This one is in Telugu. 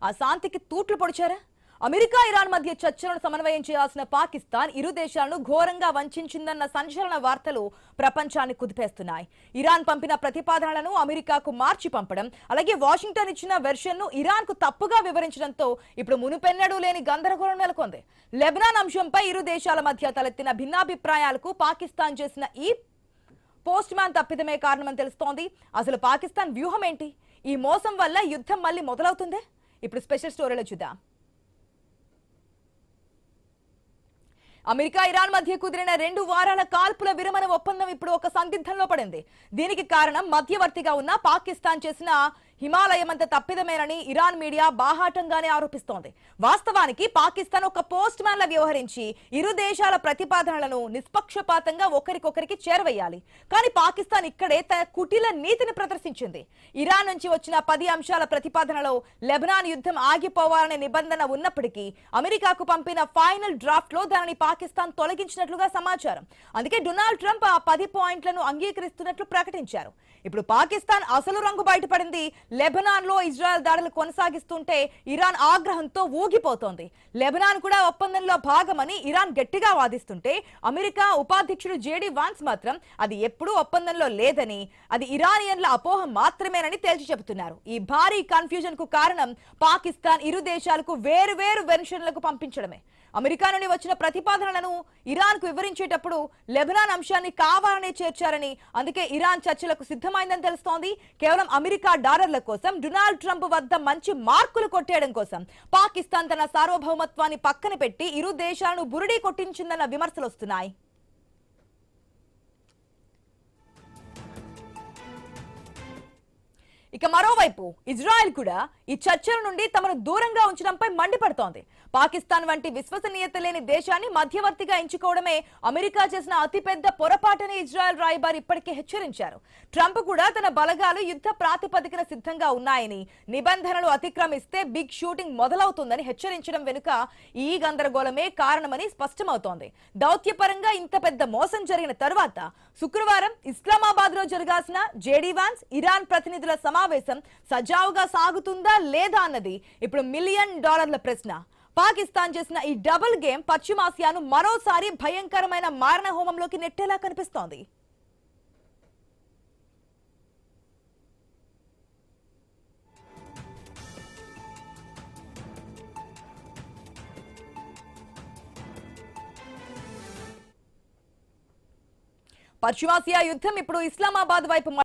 ఆ శాంతికి తూట్లు పొడిచారా? అమెరికా ఇరాన్ మధ్య చర్చలను సమన్వయం చేయాల్సిన పాకిస్తాన్ ఇరు దేశాలను ఘోరంగా వంచిందన్న సంచలన వార్తలు ప్రపంచాన్ని కుదిపేస్తున్నాయి. ఇరాన్ పంపిన ప్రతిపాదనలను అమెరికాకు మార్చి పంపడం, అలాగే వాషింగ్టన్ ఇచ్చిన వెర్షన్ను ఇరాన్కు తప్పుగా వివరించడంతో ఇప్పుడు మునుపెన్నడూ లేని గందరగోళం నెలకొంది. లెబనాన్ అంశంపై ఇరు దేశాల మధ్య తలెత్తిన భిన్నాభిప్రాయాలకు పాకిస్తాన్ చేసిన ఈ పోస్ట్ మ్యాన్ తప్పిదమే కారణమని తెలుస్తోంది. అసలు పాకిస్తాన్ వ్యూహం ఏంటి? ఈ మోసం వల్ల యుద్ధం మళ్ళీ మొదలవుతుందే? ఇప్పుడు స్పెషల్ స్టోరీలో చూద్దాం. అమెరికా ఇరాన్ మధ్య కుదిరిన 2 వారాల కాల్పుల విరమణ ఒప్పందం ఇప్పుడు ఒక సందిగ్ధంలో పడింది. దీనికి కారణం మధ్యవర్తిగా ఉన్న పాకిస్తాన్ చేసిన హిమాలయమంత తప్పిదమేనని ఇరాన్ మీడియా బాహాటంగానే ఆరోపిస్తోంది. వాస్తవానికి పాకిస్తాన్ ఒక పోస్ట్ మ్యాన్ లా వ్యవహరించి ఇరు దేశాల ప్రతిపాదనలను నిష్పక్షపాతంగా ఒకరికొకరికి చేరవేయాలి. కానీ పాకిస్తాన్ ఇక్కడే తన కుటిల నీతిని ప్రదర్శించింది. ఇరాన్ నుంచి వచ్చిన 10 అంశాల ప్రతిపాదనలో లెబనాన్ యుద్ధం ఆగిపోవాలనే నిబంధన ఉన్నప్పటికీ అమెరికాకు పంపిన ఫైనల్ డ్రాఫ్ట్ లో దానిని పాకిస్తాన్ తొలగించినట్లుగా సమాచారం. అందుకే డొనాల్డ్ ట్రంప్ ఆ 10 పాయింట్లను అంగీకరిస్తున్నట్లు ప్రకటించారు. ఇప్పుడు పాకిస్తాన్ అసలు రంగు బయటపడింది. లెబనాన్ లో ఇజ్రాయెల్ దాడులు కొనసాగిస్తుంటే ఇరాన్ ఆగ్రహంతో ఊగిపోతోంది. లెబనాన్ కూడా ఒప్పందంలో భాగమని ఇరాన్ గట్టిగా వాదిస్తుంటే అమెరికా ఉపాధ్యక్షుడు జేడీ వాన్స్ మాత్రం అది ఎప్పుడూ ఒప్పందంలో లేదని, అది ఇరానియన్ల అపోహ మాత్రమేనని తేల్చి చెబుతున్నారు. ఈ భారీ కన్ఫ్యూజన్ కు కారణం పాకిస్తాన్ ఇరు దేశాలకు వేరు వెర్షన్లకు పంపించడమే. అమెరికా నుండి వచ్చిన ప్రతిపాదనలను ఇరాన్ కు వివరించేటప్పుడు లెబనాన్ అంశాన్ని కావాలనే చేర్చారని, అందుకే ఇరాన్ చర్చలకు సిద్ధమైందని తెలుస్తోంది. కేవలం అమెరికా డాలర్ల కోసం, డొనాల్డ్ ట్రంప్ వద్ద మంచి మార్కులు కొట్టేయడం కోసం పాకిస్తాన్ తన సార్వభౌమత్వాన్ని పక్కన పెట్టి ఇరు దేశాలను బురిడీ కొట్టించిందన్న విమర్శలు వస్తున్నాయి. ఇక మరోవైపు ఇజ్రాయెల్ కూడా ఈ చర్చల నుండి తమను దూరంగా ఉంచడంపై మండిపడుతోంది. పాకిస్తాన్ వంటి విశ్వసనీయత లేని దేశాన్ని మధ్యవర్తిగా ఎంచుకోవడమే అమెరికా చేసిన అతిపెద్ద పొరపాటని ఇజ్రాయెల్ రాయబారి ఇప్పటికే హెచ్చరించారు. ట్రంప్ కూడా తన బలగాలు యుద్ధ ప్రాతిపదికన సిద్ధంగా ఉన్నాయని, నిబంధనలు అతిక్రమిస్తే బిగ్ షూటింగ్ మొదలవుతుందని హెచ్చరించడం వెనుక ఈ గందరగోళమే కారణమని స్పష్టమవుతోంది. దౌత్యపరంగా ఇంత పెద్ద మోసం జరిగిన తరువాత శుక్రవారం ఇస్లామాబాద్ లో జరగాల్సిన జేడీ వాన్స్ ఇరాన్ ప్రతినిధుల సమావేశం సజావుగా సాగుతుందా లేదా అన్నది ఇప్పుడు $1 మిలియన్ ప్రశ్న. పాకిస్తాన్ చేసిన ఈ డబుల్ గేమ్ పశ్చిమాసియాను మరోసారి భయంకరమైన మారణ హోమంలోకి నెట్టేలా కనిపిస్తోంది. పశ్చిమాసియా యుద్ధం ఇప్పుడు ఇస్లామాబాద్ వైపు